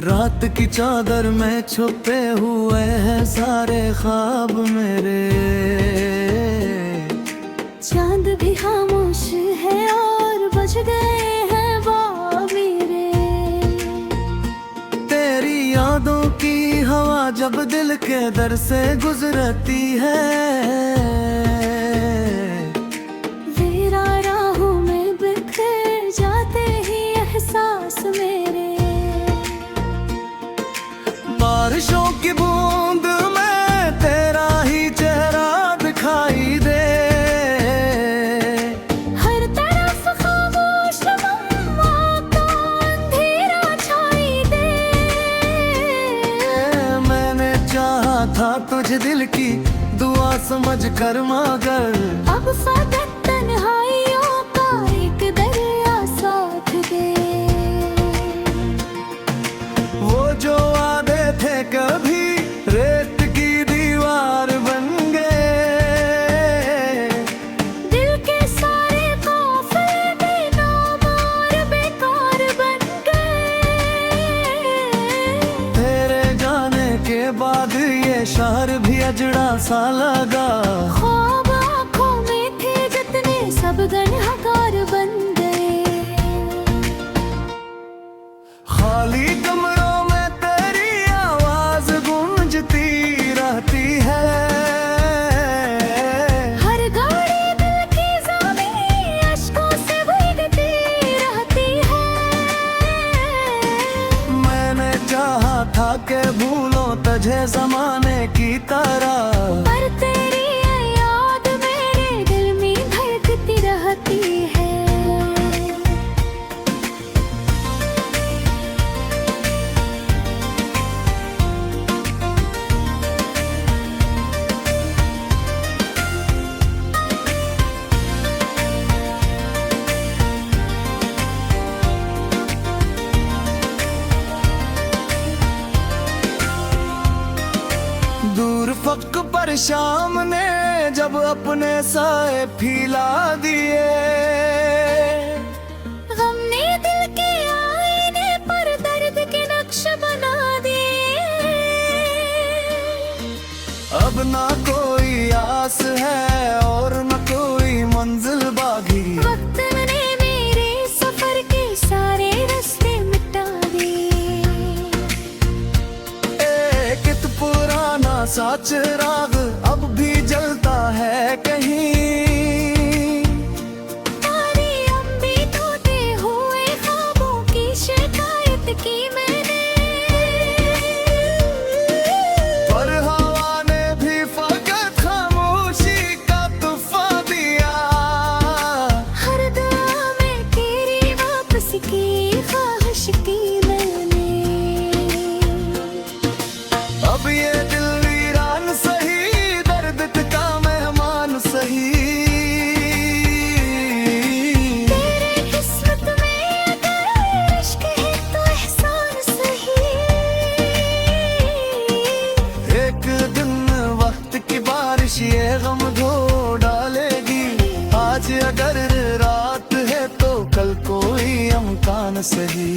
रात की चादर में छुपे हुए हैं सारे ख्वाब मेरे। चांद भी खामोश है और बज गए हैं बाब मेरे। तेरी यादों की हवा जब दिल के दर से गुजरती है, वीरा राहों में बिखर जाते ही एहसास मेरे। बारिशों की बूंद में तेरा ही चेहरा दिखाई दे। हर तरफ खामोश मम्मा का अंधेरा छाई दे। मैंने चाहा था तुझे दिल की दुआ समझ कर, मगर अब फकत तन्हाइयों का एक दरिया साथ दे। वो जो वादे थे कभी रेत की दीवार बन गए। दिल के सारे काफिले बेनामार बेकार बन गए। तेरे जाने के बाद ये शहर भी अजड़ा सा लगा। ख्वाब आँखों में थे जितने सब गनहगार बन गए। खाली कमरों में तेरी आवाज गूंजती रहती है। हर घड़ी दिल की ज़मीं अश्कों से भीगती रहती है। मैंने चाहा था कि भूलो तुझे जमाने की तरह, पर तेरी ये याद मेरे दिल में धड़कती रहती है। दूर फक पर शाम ने जब अपने साए फैला दिए। गम ने दिल के आईने पर दर्द के नक्श बना दिए। अब ना कोई आस है और न कोई मंजिल बाकी। वक्त ने मेरे सफर के सारे रास्ते मिटा दिए। एक पुराना सा चिराग अब भी जलता है कहीं। तारे अम्बी टूटे हुए ख्वाबों की शिकायत की मैंने। पर हवा ने भी फकत खामोशी का तूफान दिया। हर दुआ में तेरी वापसी की ख्वाहिश की मैंने। अब ये दिल वीरान सही, दर्द का मेहमान सही। तेरे किस्मत में अगर इश्क है तो एहसान सही। एक दिन वक्त की बारिश ये गम धो डालेगी। आज अगर रात है तो कल कोई अमकान सही।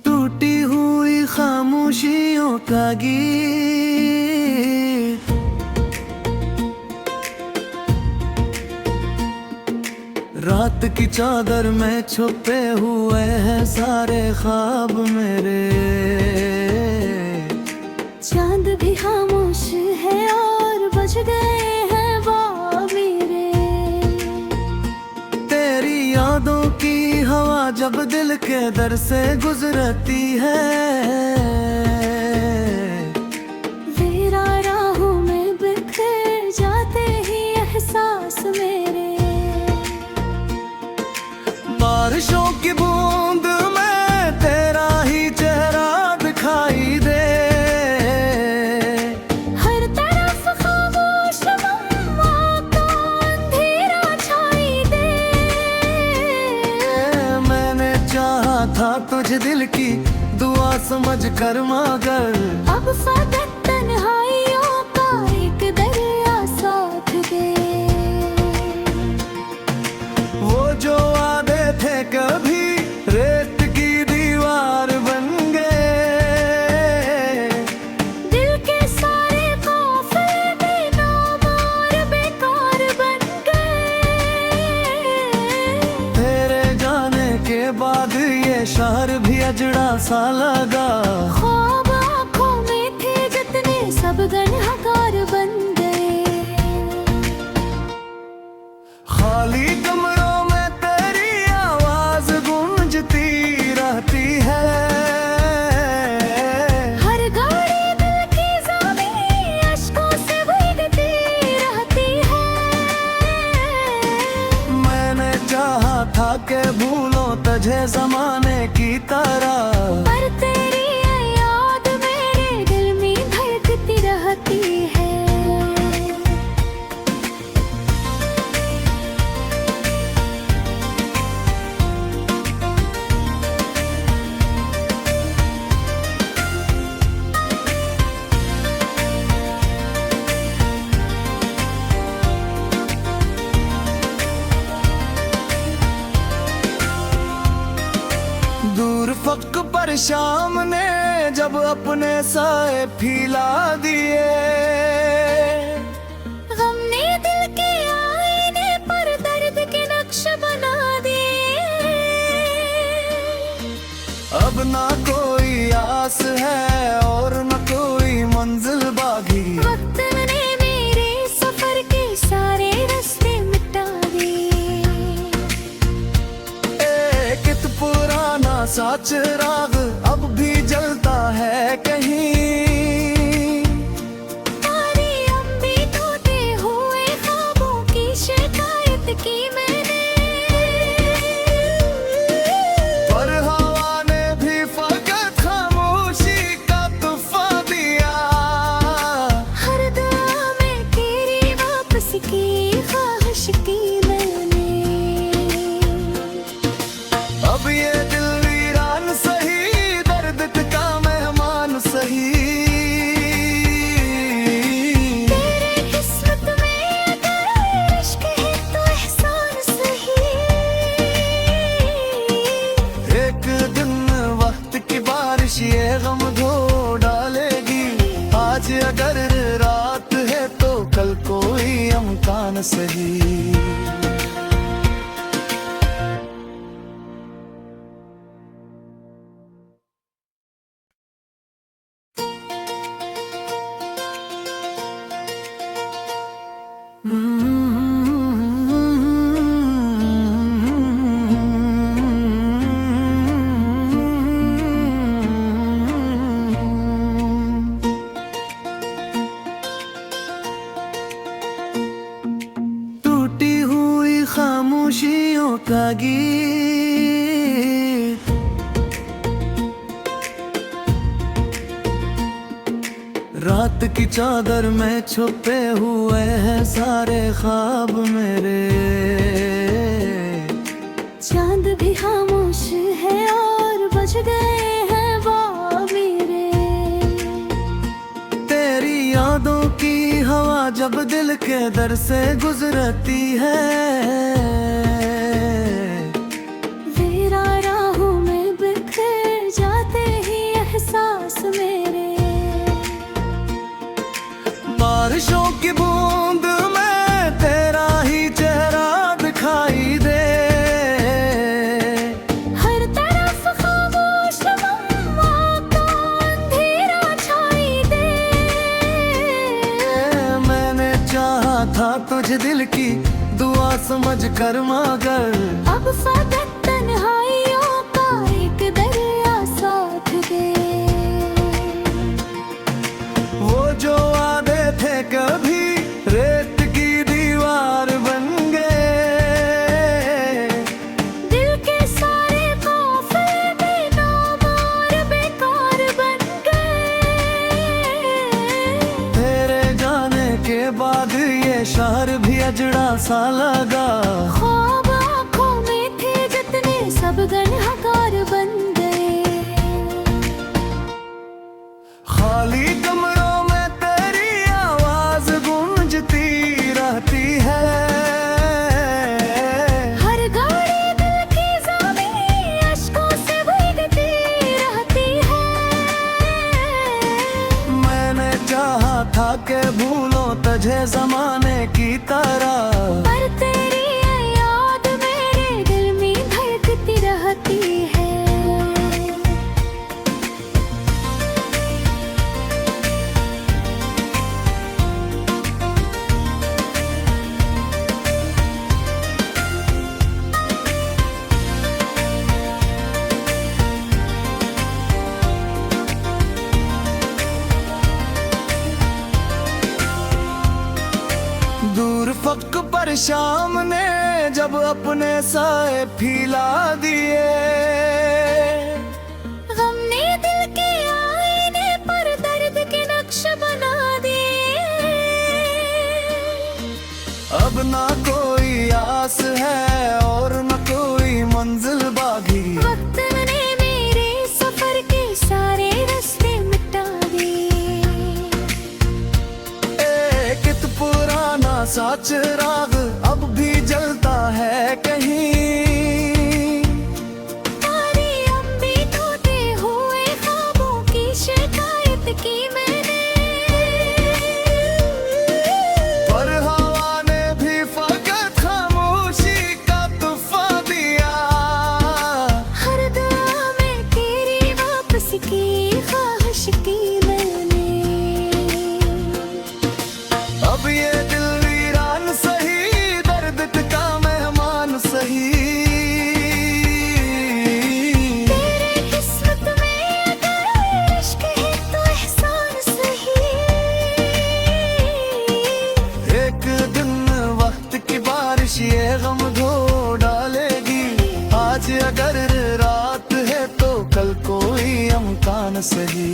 टूटी हुई खामोशियों का गीत, रात की चादर में छुपे हुए हैं सारे ख्वाब मेरे। चांद भी खामोश है और बज गए हैं बाब मेरे। तेरी यादों की हवा जब दिल के दर से गुजरती है, वीरा राहों में बिखर जाते ही एहसास मेरे। बारिशों की बूंद में तेरा ही चेहरा दिखाई दे। की दुआ समझ कर मांगर। अब फकत तन्हाइयों का एक दरिया साथ दे। वो जो वादे थे कभी रेत की दीवार बन गए। दिल के सारे काफिले बेनामार बेकार बन गए। तेरे जाने के बाद ये शहर भी अजड़ा सा लगा। ख्वाब आँखों में थे जितने सब गनहगार बन गए। खाली कमरों में तेरी आवाज गूंजती रहती है। हर घड़ी दिल की ज़मीं अश्कों से भीगती रहती है। मैंने चाहा था कि भूलो तुझे जमाने की तरह, पर तेरी ये याद मेरे दिल में धड़कती रहती है। दूर फक पर शाम ने जब अपने साए फैला दिए। गम ने दिल के आईने पर दर्द के नक्श बना दिए। अब ना कोई आस है और न कोई मंजिल बाकी। वक्त ने मेरे सफर के सारे रास्ते मिटा दिए। एक पुराना सा चिराग अब भी जलता है कहीं। सारी अम्बी टूटे हुए ख्वाबों की शिकायत की मैंने। पर हवा ने भी फकत खामोशी का तोहफा दिया। हर दुआ में तेरी वापसी की ख्वाहिश की मैंने। अब ये दिल वीरान सही, दर्द का मेहमान सही। तेरे किस्मत में अगर इश्क है तो एहसान सही। एक दिन वक्त की बारिश ये गम धो डालेगी। आज अगर रात है तो कल कोई अमकान सही। टूटी हुई खामोशियों का गीत, रात की चादर में छुपे हुए हैं सारे ख्वाब मेरे। चांद भी खामोश है और बज गए हैं बाब मेरे। तेरी यादों की हवा जब दिल के दर से गुजरती है। वीरा राहों में बिखर जाते ही एहसास मेरे। बारिशों की बूंद में तेरा ही चेहरा दिखाई दे। हर तरफ खामोश मम्मा का अंधेरा छाई दे। मैंने चाहा था तुझे दिल की दुआ समझ कर मगर। अब फकत तन्हाइयों का एक दरिया साथ दे। वो जो वादे थे कभी रेत की दीवार बन गए। दिल के सारे काफिले बेनामार बेकार बन गए। तेरे जाने के बाद ये शहर भी अजड़ा सा लगा। ख्वाब आँखों में थे जितने सब गनहगार बन गए। तुझे जमाने की तरह। पर तेरी ये याद मेरे दिल में धड़कती रहती है। दूर फक पर शाम ने जब अपने साए फैला दिए, गम ने दिल के आईने पर दर्द के नक्श बना दिए। अब ना कोई आस है और न कोई मंजिल बाकी। वक्त ने मेरे सफर के सारे रास्ते मिटा दिए। एक पुराना सा चिराग अब भी जलता है कहीं। सारी अम्बी टूटे हुए ख्वाबों की शिकायत की मैंने, पर हवा ने भी फकत खामोशी का तोहफा दिया। हर दुआ में तेरी वापसी की ख्वाहिश की मैंने। अब ये दिल वीरान सही, दर्द का मेहमान सही। तेरे किस्मत में अगर इश्क है तो एहसान सही। एक दिन वक्त की बारिश ये गम धो डालेगी। आज अगर रात है तो कल कोई अमकान सही।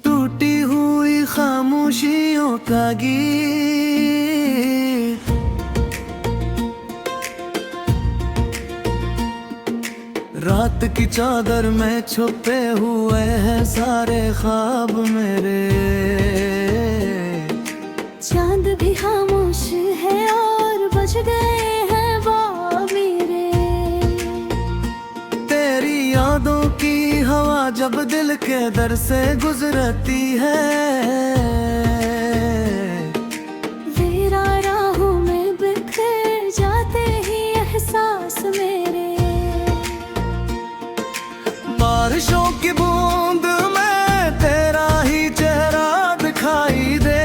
टूटी हुई खामोशियों का गीत, रात की चादर में छुपे हुए हैं सारे ख्वाब मेरे। चांद भी खामोश है और बज गए हैं बाब मेरे। तेरी यादों की हवा जब दिल के दर से गुजरती है, वीरा राहों में बिखर जाते ही एहसास मेरे। बारिशों की बूंद में तेरा ही चेहरा दिखाई दे।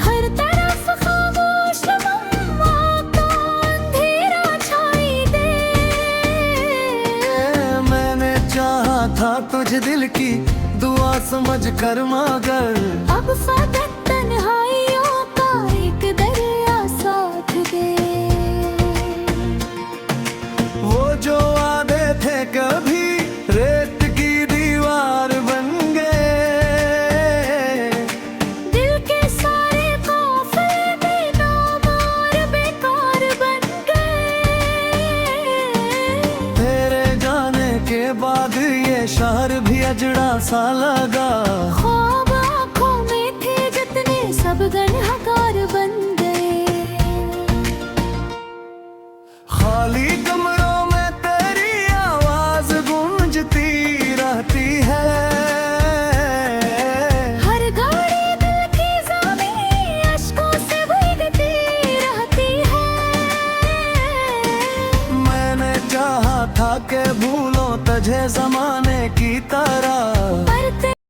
हर तरफ खामोश मम्मा का अंधेरा छाई दे। मैंने चाहा था तुझे दिल की दुआ समझ कर, मगर अब फकत तन्हाइयों का एक दरिया साथ दे। वो जो वादे थे कभी रेत की दीवार बन गए। दिल के सारे काफिले बेनामार बेकार बन गए। तेरे जाने के बाद ये शहर भी अजड़ा सा लगा। ख्वाब आँखों में थे जितने सब गनहकार बन गए। खाली कमरों में तेरी आवाज गूंजती रहती है। हर घड़ी दिल की ज़मीं अश्कों से भीगती रहती है। मैंने चाहा था कि भूलो तुझे जमाने की तरह।